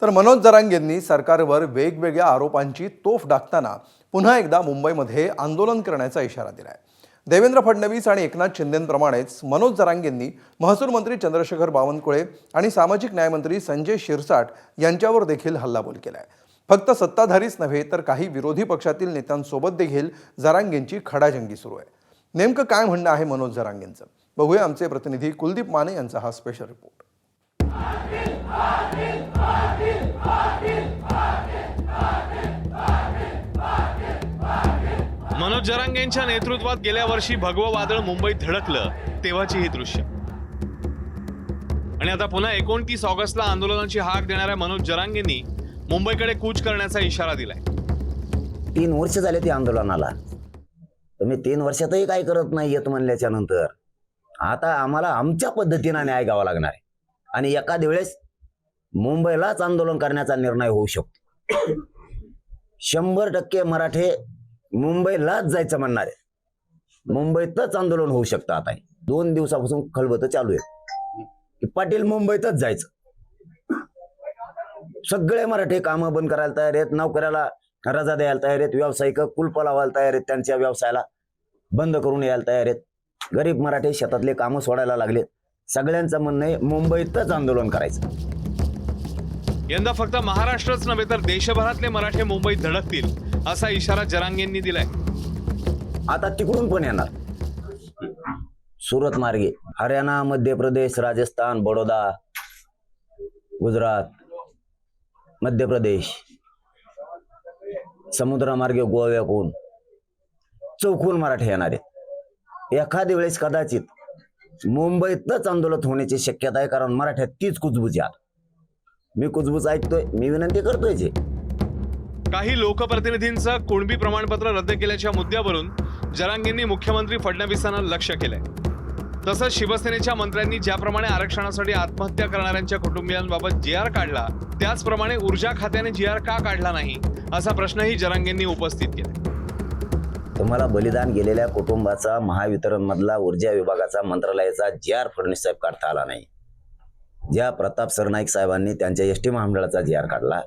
तर मनोज जरांगेंनी सरकारवर वेगवेगळ्या आरोपांची तोफ डागताना पुन्हा एकदा मुंबईमध्ये आंदोलन करण्याचा इशारा दिलाय। देवेंद्र फडणवीस आणि एकनाथ शिंदेंप्रमाणेच मनोज जरांगेंनी महसूल मंत्री चंद्रशेखर बावनकुळे आणि सामाजिक न्याय मंत्री संजय शिरसाट यांच्यावर देखील हल्लाबोल केलाय। फक्त सत्ताधारीच नव्हे तर काही विरोधी पक्षातील नेत्यांसोबत देखील जरांगेंची खडाजंगी सुरू आहे। नेमकं काय म्हणणं आहे मनोज जरांगेंचं, बघूया आमचे प्रतिनिधी कुलदीप माने यांचा हा स्पेशल रिपोर्ट। मनोज जरांगेंच्या नेतृत्वात गेल्या वर्षी भगवं वादळ मुंबईत धडकलं तेव्हाची ही दृश्य, आणि आता पुन्हा 29 ऑगस्टला आंदोलनाची हाक देणाऱ्या मनोज जरांगेंनी मुंबईकडे कूच करण्याचा इशारा दिलाय। 3 वर्ष झाले ते आंदोलनाला, तुम्ही 3 वर्षातही काय करत नाही येत म्हणल्याच्या नंतर आता आम्हाला आमच्या पद्धतीने न्याय घ्यावा लागणार आहे आणि एखाद्या वेळेस मुंबईलाच आंदोलन करण्याचा निर्णय होऊ शकतो। 100% मराठे मुंबईलाच जायचं म्हणणार आहे, मुंबईतच आंदोलन होऊ शकतं। आता 2 दिवसापासून खलबतं चालू आहे की पाटील मुंबईतच जायचं। सगळे मराठे कामं बंद करायला तयार आहेत, नोकऱ्याला रजा द्यायला तयार आहेत, व्यावसायिक कुलप लावायला तयार आहेत, त्यांच्या व्यवसायाला बंद करून यायला तयार आहेत। गरीब मराठे शेतातले कामं सोडायला लागलेत। सगळ्यांचं म्हणणं आहे मुंबईतच आंदोलन करायचं। यंदा फक्त महाराष्ट्रच नव्हे तर देशभरातले मराठे मुंबईत धडकतील असा इशारा जरांगेंनी दिलाय। आता तिकडून पण येणार, सुरत मार्गे हरियाणा, मध्य प्रदेश, राजस्थान, बडोदा, गुजरात, मध्य प्रदेश, समुद्रामार्गे गोव्याहून चौकून मराठे येणार आहेत। एखाद्या वेळेस कदाचित मुंबईतच आंदोलन होण्याची शक्यता आहे, कारण मराठ्यात तीच कुजबुजी आहे। मी कुजबुज ऐकतोय, मी विनंती करतोय जे काही लोकप्रतिनिधींचं कुणबी प्रमाणपत्र रद्द केल्याच्या मुद्द्यावरून जरांगेंनी मुख्यमंत्री फडणवीसांना लक्ष्य केलंय। तसंच शिवसेनेच्या मंत्र्यांनी ज्याप्रमाणे आरक्षणासाठी आत्महत्या करणाऱ्यांच्या कुटुंबियांबाबत जी.आर. काढला, त्याचप्रमाणे ऊर्जा खात्याने जी.आर. का काढला नाही असा प्रश्नही जरांगेंनी उपस्थित केला। तुम्हाला बलिदान गेलेल्या कुटुंबाचा महावितरण मधला ऊर्जा विभागाचा मंत्रालयाचा जी.आर. फडणवीस साहेब काढता आला नाही। ज्या प्रताप सरनाईक साहेबांनी त्यांच्या एसटी महामंडळाचा जी.आर. काढला,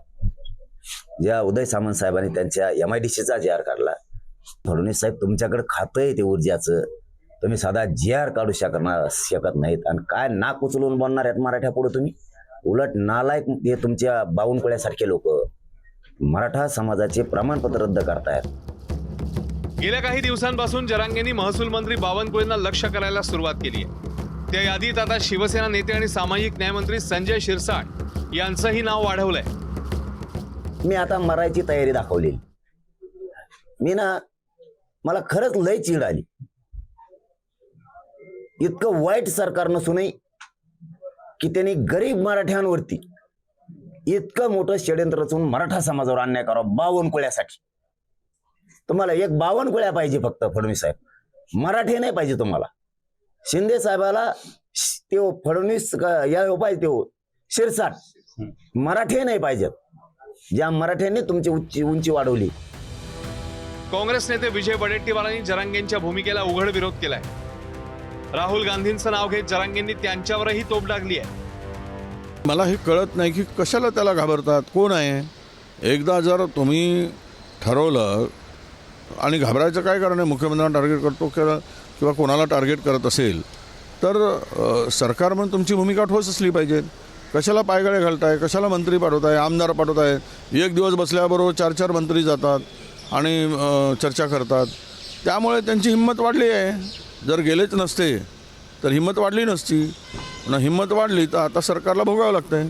ज्या उदय सामंत साहेबांनी त्यांच्या MIDCचा जी.आर. काढला, फडणवीस साहेब तुमच्याकडे खातं आहे ते ऊर्जाचं, तुम्ही साधा जी.आर. काढू शकत नाहीत आणि काय नाक उचलून बोलणार आहेत मराठ्या पुढे तुम्ही। उलट नालायक हे तुमच्या बावनकुळ्यासारखे लोक मराठा समाजाचे प्रमाणपत्र रद्द करतायत। गेल्या काही दिवसांपासून जरांगेंनी महसूल मंत्री बावनकुळेंना लक्ष्य करायला सुरुवात केली आहे। त्या यादीत आता शिवसेना नेते आणि सामाजिक न्यायमंत्री संजय शिरसाट यांचंही नाव वाढवलंय। मी आता मरायची तयारी दाखवली। मला खरंच लय चीड आली। इतकं वाईट सरकार नसूनही की त्यांनी गरीब मराठ्यांवरती इतकं मोठं षड्यंत्र रचून मराठा समाजावर अन्याय करावा बावनकुळ्यासाठी। तुम्हाला एक बावनकुळ्या पाहिजे फक्त फडणवीस साहेब, मराठे नाही पाहिजे तुम्हाला। शिंदे साहेबाला ते फडणवीस या पाहिजे, ते शिरसाट मराठे नाही पाहिजेत, ज्या मराठ्यांनी तुमची उंची वाढवली। काँग्रेस नेते विजय वडेट्टीवारांनी जरांगेंच्या भूमिकेला उघड विरोध केलाय। राहुल गांधींचं नाव घेत जरांगेंनी त्यांच्यावरही तोफ डागली आहे। मला हे कळत नाही की कशाला त्याला घाबरतात, कोण आहे। एकदा जर तुम्ही ठरवलं आणि घाबरायचं काय कारण आहे, मुख्यमंत्र्यांना टार्गेट करतो किंवा कोणाला टार्गेट करत असेल तर सरकार म्हणून तुमची भूमिका ठोस असली पाहिजे। कशाला पायगळे घालताय, कशाला मंत्री पाठवताय, आमदार पाठवताय। एक दिवस बसल्याबरोबर 4-4 मंत्री जातात आणि चर्चा करतात, त्यामुळे त्यांची हिंमत वाढली आहे। जर गेलेच नसते तर हिंमत वाढली नसती, पण हिंमत वाढली तर आता सरकारला भोगावं लागतंय।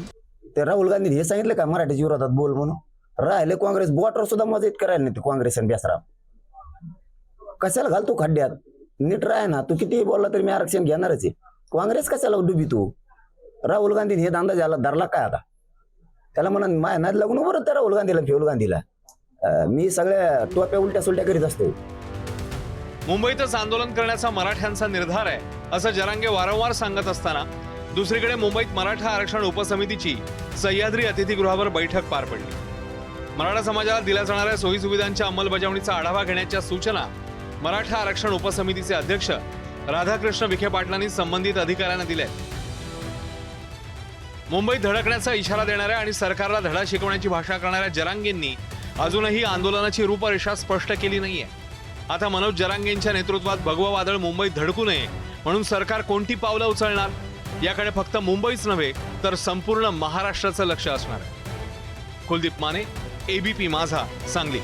ते राहुल गांधींनी हे सांगितलं का मराठीच्या विरोधात बोल म्हणून? राहिले काँग्रेस बोटावर सुद्धा मदत करायला नाही, काँग्रेस आणि बेसराम कशाला घालतो खड्ड्यात? नीट राह ना, तू किती बोलला तरी मी आरक्षण घेणारच आहे। काँग्रेस कशाला डुबी तू? राहुल गांधीने हे दांदा ज्याला धरला काय आता? त्याला म्हणा माया नाद लागून बरं त्या राहुल गांधीला मी सगळ्या टोप्या उलट्या सुलट्या करीत असतो। मुंबईतच आंदोलन करण्याचा मराठ्यांचा निर्धार आहे असं जरांगे वारंवार सांगत असताना दुसरीकडे मुंबईत मराठा आरक्षण उपसमितीची सह्याद्री अतिथीगृहावर बैठक पार पडली। मराठा समाजाला दिल्या जाणाऱ्या सोयी सुविधांच्या अंमलबजावणीचा आढावा घेण्याच्या सूचना मराठा आरक्षण उपसमितीचे अध्यक्ष राधाकृष्ण विखे पाटलांनी संबंधित अधिकाऱ्यांना दिल्या। मुंबईत धडकण्याचा इशारा देणाऱ्या आणि सरकारला धडा शिकवण्याची भाषा करणाऱ्या जरांगेंनी अजूनही आंदोलनाची रूपरेषा स्पष्ट केली नाहीये. आता मनोज जरांगेंच्या नेतृत्वात भगवं वादळ मुंबईत धडकू नये म्हणून सरकार कोणती पावलं उचलणार याकडे फक्त मुंबईच नव्हे तर संपूर्ण महाराष्ट्राचं लक्ष असणार आहे. कुलदीप माने, ABP माझा, सांगली.